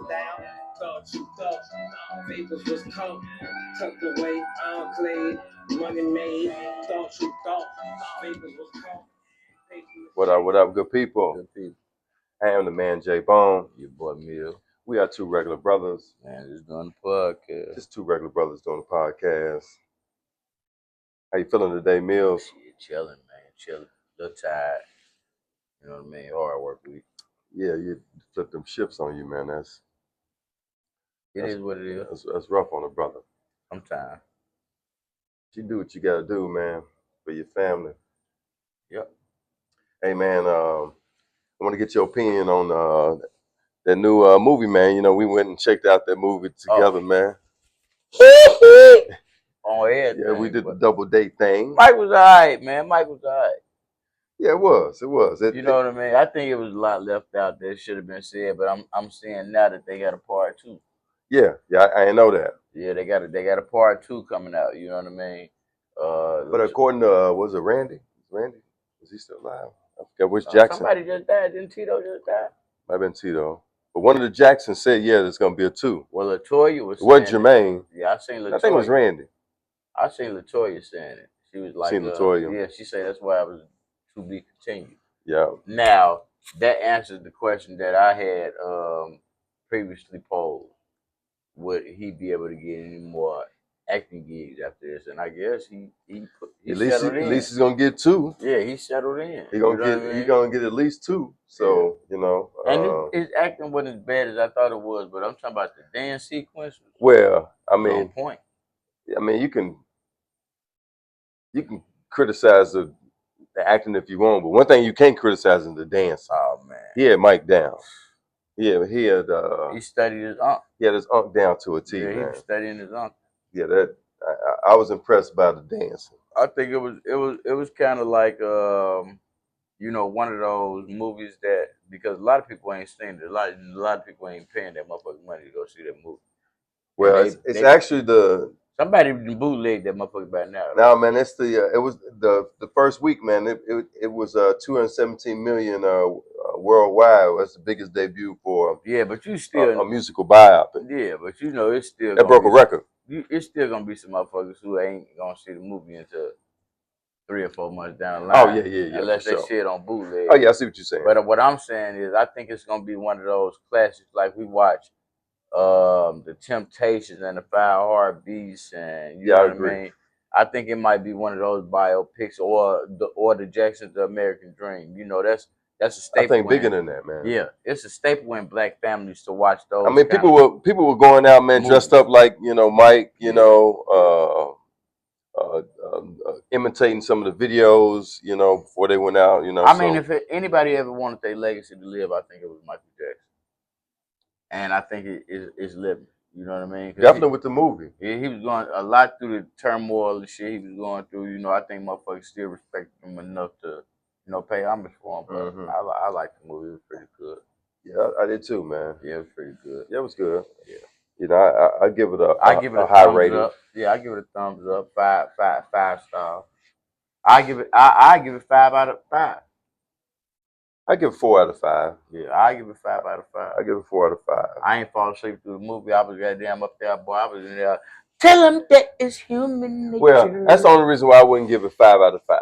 down. Thought you thought papers was cold, tucked away, enclave, money made. Thought you thought papers was cold. What up, good people? Good people. I am the man J Bone. Your boy Mill. We are two regular brothers. Man, just doing the podcast. Just two regular brothers doing the podcast. How you feeling today, Mills? Shit, chilling, man. Chilling. A little tired. You know what I mean? Hard work week. Yeah, you flip them shifts on you, man. It is what it is. That's rough on a brother. Sometimes. You do what you gotta do, man, for your family. Yep. Hey, man, I want to get your opinion on that new movie, man. You know, we went and checked out that movie together, man. On everything. Yeah, we did the double date thing. Mike was all right, man. Mike was all right. Yeah, it was. You know what I mean? I think it was a lot left out that should have been said, but I'm seeing now that they got a part 2. Yeah, I didn't know that. Yeah, they got a part 2 coming out. You know what I mean? But according to was it Randy? Was he still alive? I forget which Jackson. Somebody just died. Didn't Tito just die? Might have been Tito. But one of the Jacksons said, yeah, there's gonna be a 2. Well, Latoya was. It wasn't Jermaine. Yeah, I seen Latoya. I think it was Randy. I seen Latoya saying it. She was like, seen Latoya. Yeah, she said that's why I was to be continued. Yeah. Now that answers the question that I had previously posed. Would he be able to get any more acting gigs after this? And I guess he settled in. At least he's gonna get 2. Yeah, he settled in. He gonna get at least 2. So you know. And his acting wasn't as bad as I thought it was, but I'm talking about the dance sequence. Well, I mean, on point. I mean, you can criticize the acting if you want, but one thing you can't criticize is the dance. Oh man, he had Mike down. Yeah, he had. He studied his uncle. He had his uncle down to a T. Yeah, man. he was studying his uncle. Yeah, that I was impressed by the dancing. I think it was kind of like you know, one of those movies that, because a lot of people ain't seen it, a lot of people ain't paying that motherfucking money to go see that movie. Well, it's actually the somebody bootlegged that motherfucker by now. No, man, it's it was the first week, man. It was 217 million worldwide. That's the biggest debut for but you still a musical biopic. Yeah, but you know it's still that broke a record. It's still gonna be some motherfuckers who ain't gonna see the movie until 3 or 4 months down the line. Oh yeah. Unless they see it on bootleg. Oh yeah, I see what you're saying. But what I'm saying is, I think it's gonna be one of those classics like we watched the Temptations and the 5 Heartbeats, and you know what I mean. I think it might be one of those biopics, or the Jacksons, The American Dream. You know, that's a staple. I think bigger than that, man. Yeah, it's a staple in black families to watch those. I mean, people were going out, man, dressed up like, you know, Mike, you know, imitating some of the videos, you know, before they went out, you know. I mean, if anybody ever wanted their legacy to live, I think it was Michael Jackson. And I think it's living. You know what I mean? Definitely with the movie. He was going a lot through the turmoil and shit he was going through. You know, I think motherfuckers still respect him enough to, you know, pay homage for him. But I like the movie. It was pretty good. Yeah, I did too, man. Yeah, it was pretty good. Yeah, it was good. Yeah. You know, I give it a high rating. Up. Yeah, I give it a thumbs up. 5 stars. I give it 5 out of 5. I give it 4 out of 5. Yeah, I give it 5 out of 5. I give it 4 out of 5. I ain't falling asleep through the movie. I was goddamn up there, boy. I was in there. Tell him that it's human nature. Well, that's the only reason why I wouldn't give it 5 out of 5.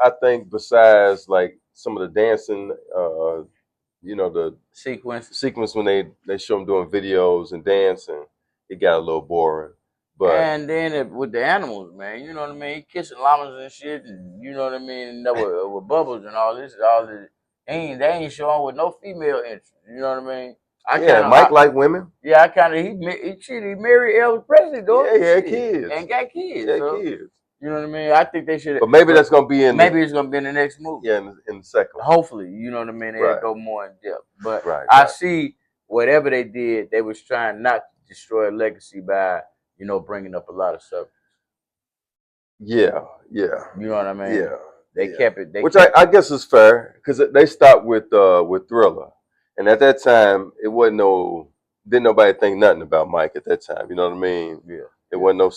I think besides like some of the dancing, you know, the sequence when they show them doing videos and dancing, it got a little boring. But and then with the animals, man, you know what I mean, kissing llamas and shit, and you know what I mean, and with bubbles and all this. They ain't showing with no female interest. You know what I mean? Mike like women. Yeah, I kind of he married Elvis Presley, though. Yeah, he had kids and got kids. Yeah, so, kids. You know what I mean? I think they should. But maybe that's gonna be in. Maybe it's gonna be in the next movie. Yeah, in the second. Hopefully, you know what I mean. They'll go more in depth. But I see whatever they did, they was trying not to destroy a legacy by, you know, bringing up a lot of subjects. Yeah. You know what I mean? Yeah. They kept it. Which I guess is fair, because they stopped with Thriller, and at that time it wasn't didn't nobody think nothing about Mike at that time. You know what I mean? Yeah. It wasn't no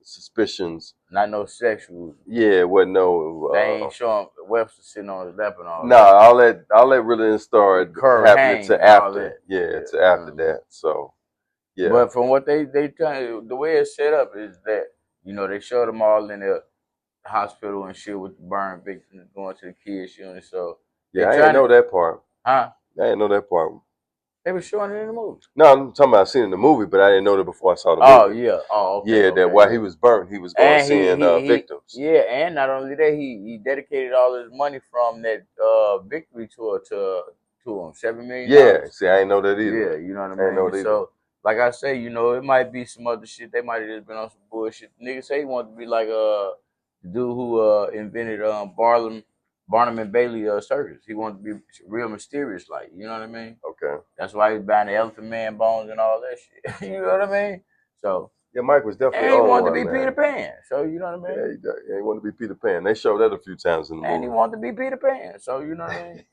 suspicions. Not no sexual. Yeah, it wasn't no. They ain't showing Webster sitting on his lap and all Nah, that. all that really didn't start happening to after. Yeah, to after that. So yeah. But from what they trying, the way it's set up is that they showed them all in the hospital and shit with the burn victims going to the kids unit. So yeah, I didn't know that part. Huh? I didn't know that part. They were showing it in the movie. No, I'm talking about seeing the movie, but I didn't know that before I saw the movie. Oh yeah. Oh okay. Yeah, that while he was burnt, he was going seeing victims. Yeah, and not only that, he dedicated all his money from that victory tour to him, $7 million. Yeah, see, I didn't know that either. Yeah, you know what I mean. So, like I say, it might be some other shit. They might have just been on some bullshit. Nigga say he wanted to be like the dude who invented Barnum and Bailey circus. He wanted to be real mysterious, like, you know what I mean. Okay. That's why he was buying the Elephant Man bones and all that shit. You know what I mean? So. Yeah, Mike was definitely. And he wanted to be Peter Pan, so you know what I mean. Yeah, he wanted to be Peter Pan. They showed that a few times in the movie. And he wanted to be Peter Pan, so you know what I mean.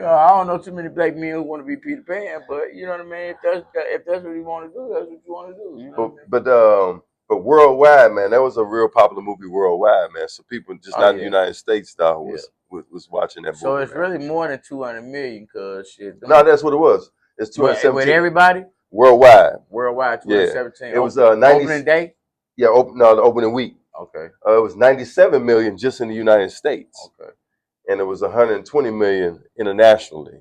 I don't know too many black men who want to be Peter Pan, but you know what I mean. If that's what you want to do, that's what you want to do. You know but worldwide, man, that was a real popular movie worldwide, man. So people just not in the United States, though, was watching that movie. So it's really more than 200 million, cause shit. No, that's what it was. It's 217 with everybody. Worldwide. 217. Yeah. It was 90, opening day? Yeah, the opening week. Okay. It was 97 million just in the United States. Okay. And it was 120 million internationally.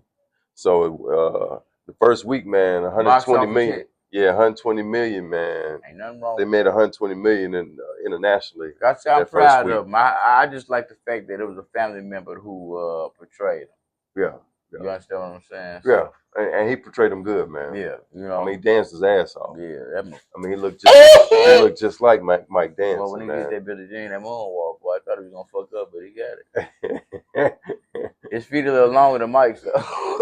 So the first week, man, 120 million. Yeah, 120 million, man. Ain't nothing wrong. They made 120 million internationally. I'm proud of them. I just like the fact that it was a family member who portrayed them. Yeah. You understand what I'm saying? So, yeah. And he portrayed him good, man. Yeah, I mean, he danced his ass off. Yeah, I mean, he looked just like Mike Danson. Well, when he did that Billie Jean, that moonwalk, boy, I thought he was gonna fuck up, but he got it. His feet a little longer than Mike's.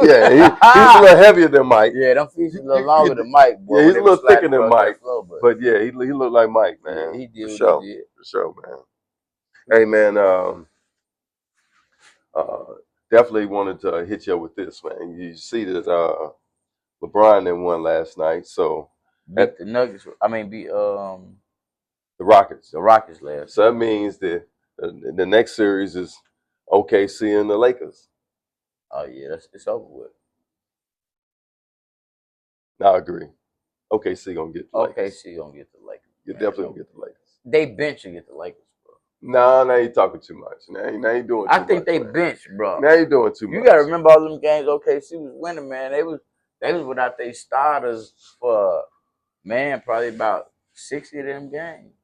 Yeah, he's a little heavier than Mike. Yeah, them feet a little longer than Mike. Boy, yeah, he's a little thicker than Mike. Floor, but yeah, he looked like Mike, man. Yeah, he did. For sure, man. Hey, man. Definitely wanted to hit you with this, man. You see that LeBron then won last night, so beat the Nuggets. I mean, beat the Rockets. The Rockets last. So that means that the next series is OKC and the Lakers. Oh yeah, it's over with. I agree. OKC gonna get the Lakers. OKC gonna get the Lakers. You're definitely gonna get the Lakers. They bench and get the Lakers. Now you talking too much. Now you doing too much. I think they bench, bro. Now you doing too much. You gotta remember all them games OKC was winning, man. They was without their starters for probably about 60 of them games.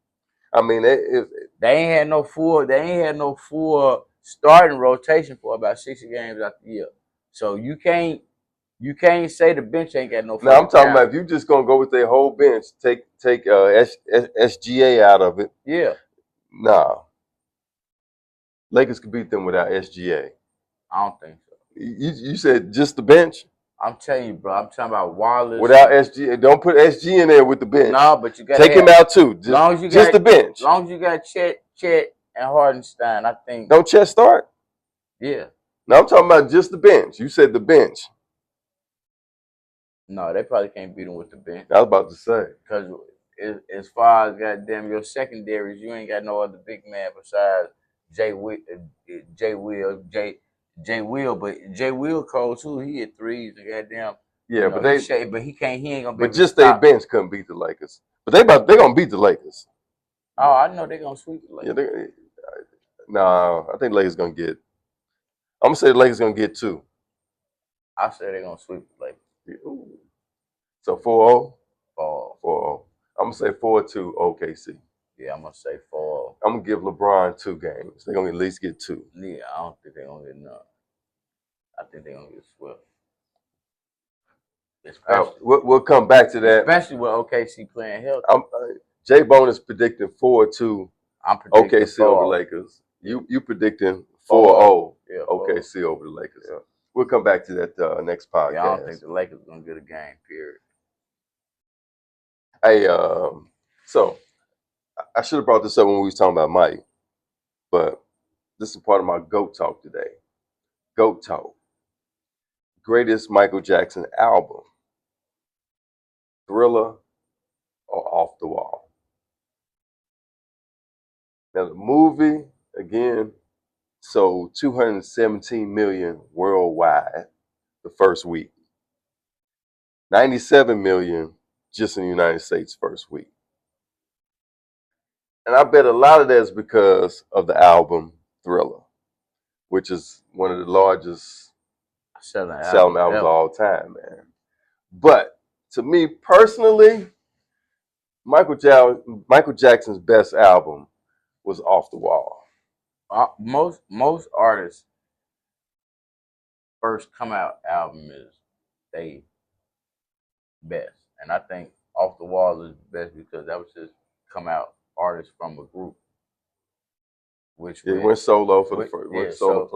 I mean, they ain't had no full starting rotation for about 60 games out the year. So you can't say the bench ain't got no. No, I'm talking about if you just gonna go with their whole bench, take SGA out of it. Yeah. Nah. Lakers could beat them without SGA. I don't think so. You said just the bench? I'm telling you, bro. I'm talking about Wallace. Without SG, don't put SG in there with the bench. No, but you got take him out too. Just the bench. As long as you got Chet and Hardenstein, I think. Don't Chet start? Yeah. No, I'm talking about just the bench. You said the bench. No, they probably can't beat him with the bench. I was about to say. Because as far as goddamn your secondaries, you ain't got no other big man besides Jay Will, but Jay Will cold too. He hit threes and goddamn. Yeah, but he can't. He ain't gonna be. But just their bench couldn't beat the Lakers. But they gonna beat the Lakers. Oh, I know they're gonna sweep the Lakers. Yeah, no, I think the Lakers gonna get. I'm gonna say the Lakers gonna get 2. I say they're gonna sweep the Lakers. Ooh. So 4-0? 4-0. I'm gonna say 4-2 OKC. Yeah, I'm gonna say 4-0. I'm gonna give LeBron 2 games. They're gonna at least get 2. Yeah, I don't think they're gonna get none. I think they're gonna get swept. We'll come back to that. Especially with OKC playing healthy. J-Bone is predicting 4-2 OKC over the Lakers. You predicting 4-0 OKC over the Lakers. Yeah. We'll come back to that next podcast. Yeah, I don't think the Lakers are gonna get a game, period. Hey, so I should have brought this up when we was talking about Mike, but this is part of my GOAT talk today. GOAT talk. Greatest Michael Jackson album. Thriller or Off the Wall? Now the movie again sold 217 million worldwide the first week. 97 million just in the United States first week. And I bet a lot of that is because of the album Thriller, which is one of the largest selling albums of all time, man. But to me personally, Michael Jackson's best album was Off the Wall. Most artists' first come out album is they best, and I think Off the Wall is best because that was his come out artist from a group, which went solo for the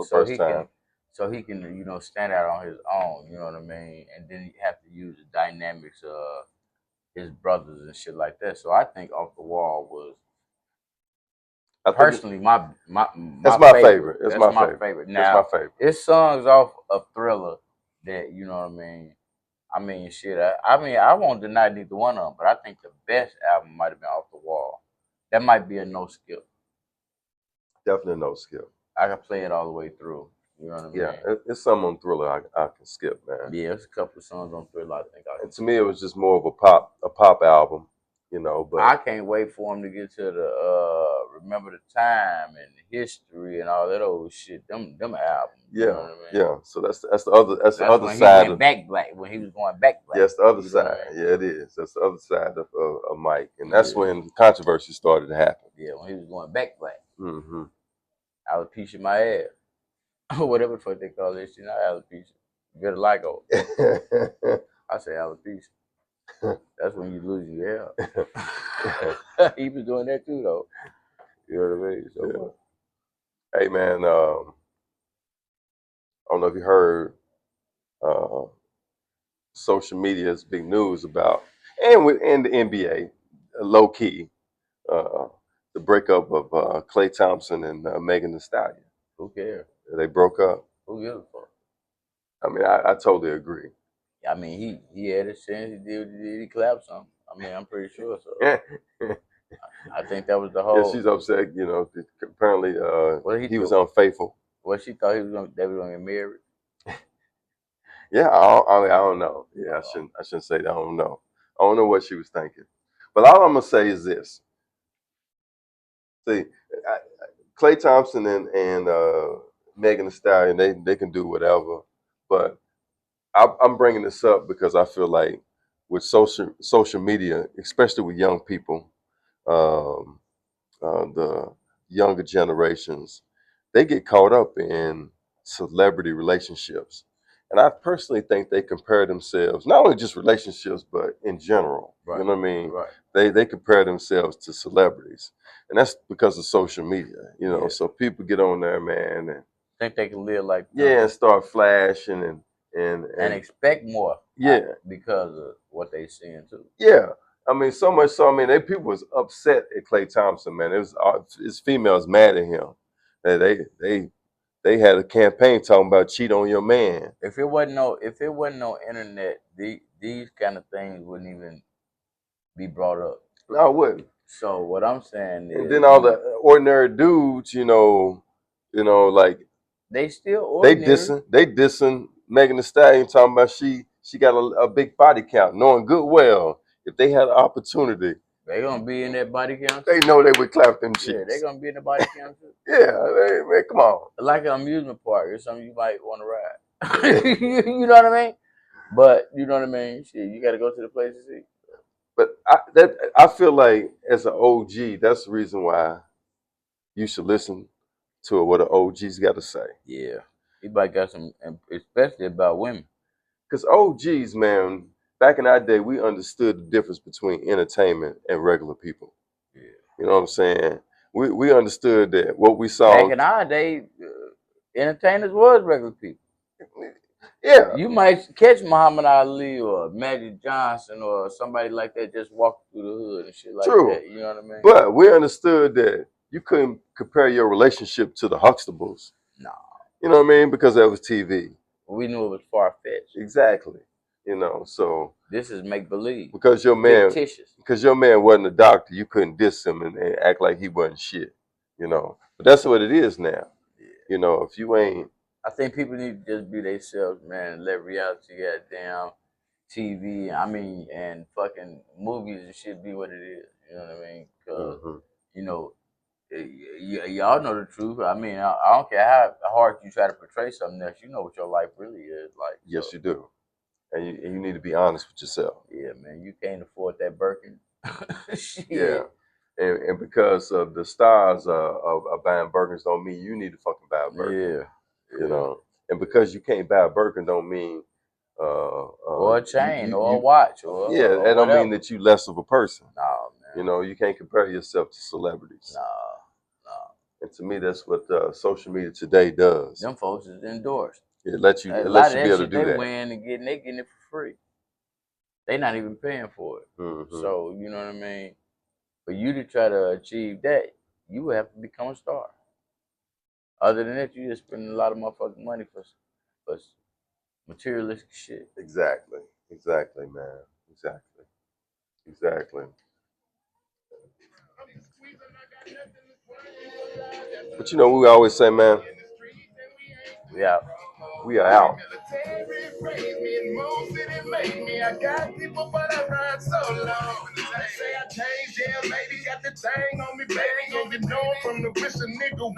first time. So he can stand out on his own. You know what I mean? And then you have to use the dynamics of his brothers and shit like that. So I think Off the Wall was personally my favorite. That's my favorite. Now, that's my favorite. It's songs off of Thriller that you know what I mean. I mean, shit. I won't deny neither one of them, but I think the best album might have been Off the Wall. That might be a no skip. Definitely no skip. I can play it all the way through. You know what I mean? Yeah, it's some on Thriller I can skip, man. Yeah, there's a couple of songs on Thriller I think I can. And to me, it was just more of a pop album, you know. But I can't wait for him to get to the Remember the Time and History and all that old shit. Them albums. Yeah, you know what I mean? Yeah. So that's the other side of back black when he was going back black. Yeah, that's the other side. I mean? Yeah, it is. That's the other side of Mike, and that's when controversy started to happen. Yeah, when he was going back black. Mm-hmm. Alopecia my ass. Whatever the fuck they call this shit, not alopecia. Vitiligo. I say alopecia. That's when you lose your hair. He was doing that too, though. You know what I mean? So, hey, man, I don't know if you heard social media is big news about, and the NBA, low key, the breakup of Klay Thompson and Megan Thee Stallion. Who cares? They broke up. Who gives a fuck? I mean, I totally agree. I mean, he had his chance. He did. He clapped something. I mean, I'm pretty sure. So I think that was the whole. Yeah, she's upset. You know, apparently he was unfaithful. Well, she thought they was gonna get married. Yeah, I don't know. Yeah, I shouldn't say that. I don't know. I don't know what she was thinking. But all I'm gonna say is this. See, Klay Thompson and Megan Thee Stallion, they can do whatever. But I'm bringing this up because I feel like with social media, especially with young people, the younger generations, they get caught up in celebrity relationships. And I personally think they compare themselves, not only just relationships, but in general. Right. You know what I mean? Right. They compare themselves to celebrities. And that's because of social media, you know. Yeah. So people get on there, man, and think they can live like and start flashing and expect more. Yeah. Because of what they seeing too. Yeah. I mean, so much so, I mean, people was upset at Klay Thompson, man. It was his females mad at him. They had a campaign talking about cheat on your man. If it wasn't no internet, these kind of things wouldn't even be brought up. No, it wouldn't. So what I'm saying is, and then all the ordinary dudes, you know, like they still ordinary. They dissing Megan Thee Stallion, talking about she got a big body count, knowing good well if they had an opportunity, they gonna be in that body count. They know they would clap them cheeks. Yeah, they gonna be in the body count too. Yeah, man, come on. Like an amusement park or something you might want to ride. You know what I mean? But you know what I mean? Shit, you got to go to the place to see. But I feel like as an OG, that's the reason why you should listen to what an OG's got to say. Yeah, he might got some, especially about women. Because OGs, man, back in our day, we understood the difference between entertainment and regular people. Yeah. You know what I'm saying? We understood that what we saw. Back in our day, entertainers was regular people. Yeah. You might catch Muhammad Ali or Magic Johnson or somebody like that just walking through the hood and shit like that. You know what I mean? But we understood that you couldn't compare your relationship to the Huxtables. No. You know what I mean? Because that was TV. We knew it was far-fetched. Exactly. You know, so this is make-believe. Because your man fictitious. Because your man wasn't a doctor, you couldn't diss him and act like he wasn't shit. you know. But that's what it is now. Yeah. You know, if you ain't, I think people need to just be themselves, man, and let reality get down. TV, I mean, and fucking movies and shit be what it is. You know what I mean? Because, hmm you know, y'all know the truth. I mean, I don't care how hard you try to portray something else. You know what your life really is like. So, yes, you do, and you need to be honest with yourself. yeah, man, you can't afford that Birkin. Yeah, Shit. and because the stars are buying Birkins don't mean you need to fucking buy a Birkin. Yeah. You Yeah. know, and because you can't buy a Birkin don't mean Or a chain, or a you watch, yeah, or that don't mean whatever. that you less of a person. Nah, You man. know, you can't compare yourself to celebrities. Nah, nah. And to me, that's what social media today does. Them folks is endorsed. It A lot lets of you be that able to shit do they that. win and they getting it for free. They not even paying for it. hmm So you know what I mean. For you to try to achieve that, you would have to become a star. Other than that, you just spending a lot of motherfucking money for materialistic shit. Exactly. Exactly, man. Exactly. Exactly. But you know, we always say, man, Yeah. we are out. I got people, but I ride solo. They say I changed, yeah, baby, got the thing on me, baby, and you know from the wish a nigga